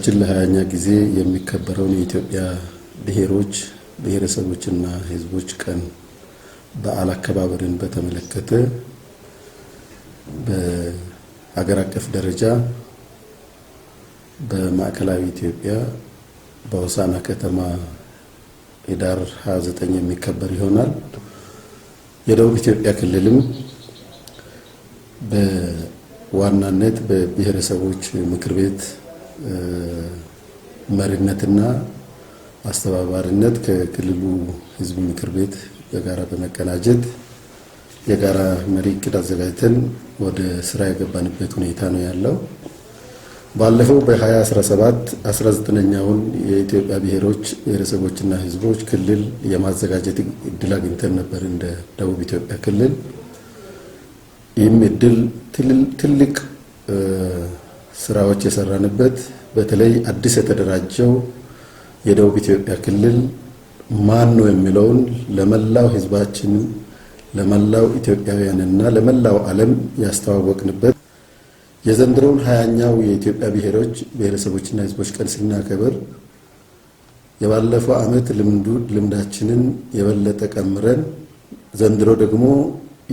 በሀገራችን ለ20ኛ ጊዜ የሚከበረውን የኢትዮጵያ ብሔሮች ብሔረሰቦችና ሕዝቦች ቀን በዓል አከባበርን በተመለከተ በሀገር አቀፍ ደረጃ በማዕከላዊ ኢትዮጵያ በሆሳዕና ከተማ ህዳር 29 የሚከበር ይሆናል። የደቡብ ኢትዮጵያ ክልልም በዋናነት በብሔረሰቦች ምክር ቤት መሪነትና አስተባባሪነት ከክልሉ ህዝብ ምክር ቤት በጋራ በመቀናጀት የጋራ መሪ ዕቅድ አዘጋጅተን ወደ ስራ የገባንበት ሁኔታ ነው ያለው። ባለፈው በ2017 19ኛውን የኢትዮጵያ ብሔሮች ብሔረሰቦችና ህዝቦች ክልል የማዘጋጀት እድል አግኝተን ነበር እንደ ደቡብ ኢትዮጵያ ክልል። ይህም እድል ትልቅ ስራዎች የሰራንበት በተለይ አዲስ የተደራጀው የደቡብ ኢትዮጵያ ክልል ማን ነው የሚለውን ለመላው ህዝባችን ለመላው ኢትዮጵያውያንና ለመላው ዓለም ያስተዋወቅንበት የዘንድሮውን 20ኛው የኢትዮጵያ ብሔሮች ብሔረሰቦችና ህዝቦች ቀን ስናከብር የባለፈው ዓመት ልምዳችንን የበለጠ ቀምረን ዘንድሮ ደግሞ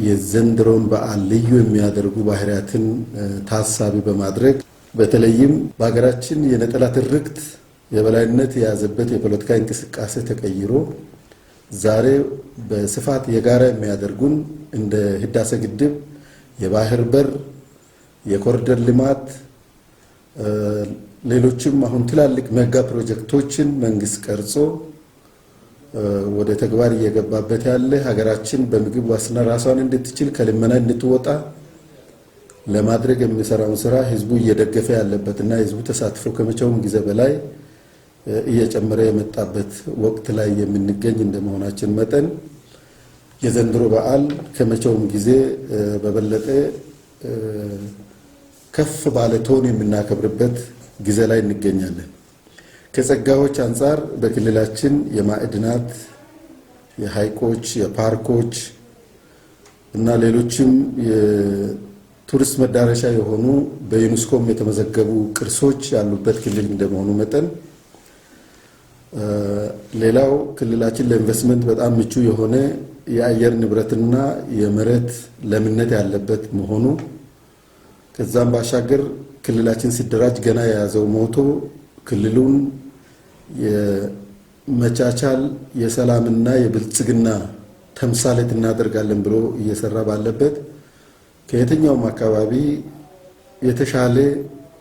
የዘንድሮውን በዓል ልዩ የሚያደርጉ ባህሪያትን ታሳቢ በማድረግ በተለይም በሀገራችን የነጠላ ትርክት የበላይነት የያዘበት የፖለቲካ እንቅስቃሴ ተቀይሮ ዛሬ በስፋት የጋራ የሚያደርጉን እንደ ህዳሴ ግድብ፣ የባህር በር፣ የኮሪደር ልማት፣ ሌሎችም አሁን ትላልቅ ሜጋ ፕሮጀክቶችን መንግስት ቀርጾ ወደ ተግባር እየገባበት ያለ ሀገራችን በምግብ ዋስትና ራሷን እንድትችል ከልመና እንድትወጣ ለማድረግ የሚሰራውን ስራ ህዝቡ እየደገፈ ያለበትና ህዝቡ ተሳትፎ ከመቼውም ጊዜ በላይ እየጨመረ የመጣበት ወቅት ላይ የምንገኝ እንደመሆናችን መጠን የዘንድሮ በዓል ከመቼውም ጊዜ በበለጠ ከፍ ባለ ቶን የምናከብርበት ጊዜ ላይ እንገኛለን። ከጸጋዎች አንጻር በክልላችን የማዕድናት፣ የሐይቆች፣ የፓርኮች እና ሌሎችም የቱሪስት መዳረሻ የሆኑ በዩኔስኮም የተመዘገቡ ቅርሶች ያሉበት ክልል እንደመሆኑ መጠን ሌላው ክልላችን ለኢንቨስትመንት በጣም ምቹ የሆነ የአየር ንብረትና የመሬት ለምነት ያለበት መሆኑ ከዛም ባሻገር ክልላችን ሲደራጅ ገና የያዘው ሞቶ ክልሉን የመቻቻል የሰላምና የብልጽግና ተምሳሌት እናደርጋለን ብሎ እየሰራ ባለበት ከየትኛውም አካባቢ የተሻለ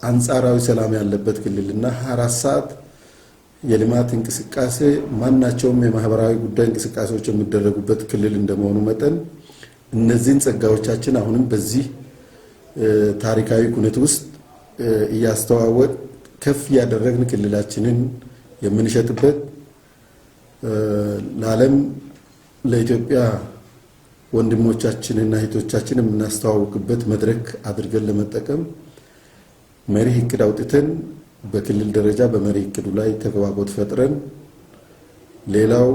አንጻራዊ ሰላም ያለበት ክልልና 24 ሰዓት የልማት እንቅስቃሴ ማናቸውም የማህበራዊ ጉዳይ እንቅስቃሴዎች የሚደረጉበት ክልል እንደመሆኑ መጠን እነዚህን ጸጋዎቻችን አሁንም በዚህ ታሪካዊ ኩነት ውስጥ እያስተዋወቅ ከፍ ያደረግን ክልላችንን የምንሸጥበት ለዓለም ለኢትዮጵያ ወንድሞቻችንና እህቶቻችን የምናስተዋውቅበት መድረክ አድርገን ለመጠቀም መሪ ዕቅድ አውጥተን በክልል ደረጃ በመሪ ዕቅዱ ላይ ተግባቦት ፈጥረን ሌላው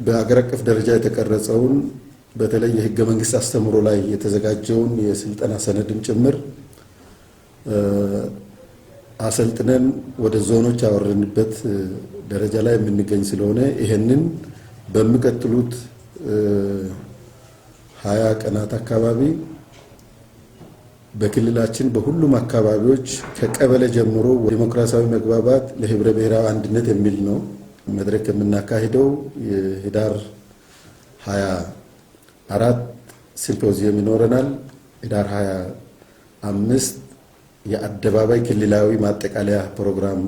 በሀገር አቀፍ ደረጃ የተቀረጸውን በተለይ የህገ መንግስት አስተምሮ ላይ የተዘጋጀውን የስልጠና ሰነድም ጭምር አሰልጥነን ወደ ዞኖች ያወረንበት ደረጃ ላይ የምንገኝ ስለሆነ ይሄንን በሚቀጥሉት 20 ቀናት አካባቢ በክልላችን በሁሉም አካባቢዎች ከቀበሌ ጀምሮ ዲሞክራሲያዊ መግባባት ለህብረ ብሔራዊ አንድነት የሚል ነው መድረክ የምናካሂደው። የህዳር 24 ሲምፖዚየም ይኖረናል። ህዳር 25 የአደባባይ ክልላዊ ማጠቃለያ ፕሮግራም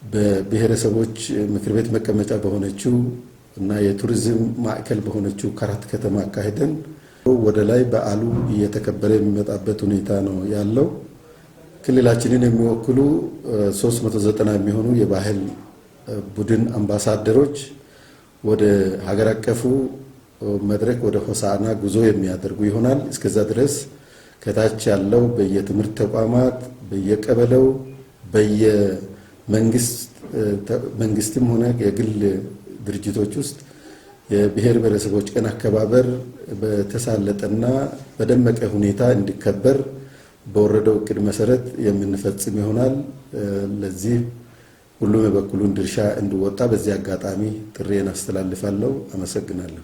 በብሔረሰቦች ምክር ቤት መቀመጫ በሆነችው እና የቱሪዝም ማዕከል በሆነችው ካራት ከተማ አካሂደን ወደ ላይ በዓሉ እየተከበረ የሚመጣበት ሁኔታ ነው ያለው። ክልላችንን የሚወክሉ 390 የሚሆኑ የባህል ቡድን አምባሳደሮች ወደ ሀገር አቀፉ መድረክ ወደ ሆሳዕና ጉዞ የሚያደርጉ ይሆናል። እስከዛ ድረስ ከታች ያለው በየትምህርት ተቋማት በየቀበሌው በየመንግስትም ሆነ የግል ድርጅቶች ውስጥ የብሔር ብሔረሰቦች ቀን አከባበር በተሳለጠና በደመቀ ሁኔታ እንዲከበር በወረደው እቅድ መሰረት የምንፈጽም ይሆናል። ለዚህ ሁሉም የበኩሉን ድርሻ እንዲወጣ በዚህ አጋጣሚ ጥሪዬን አስተላልፋለሁ። አመሰግናለሁ።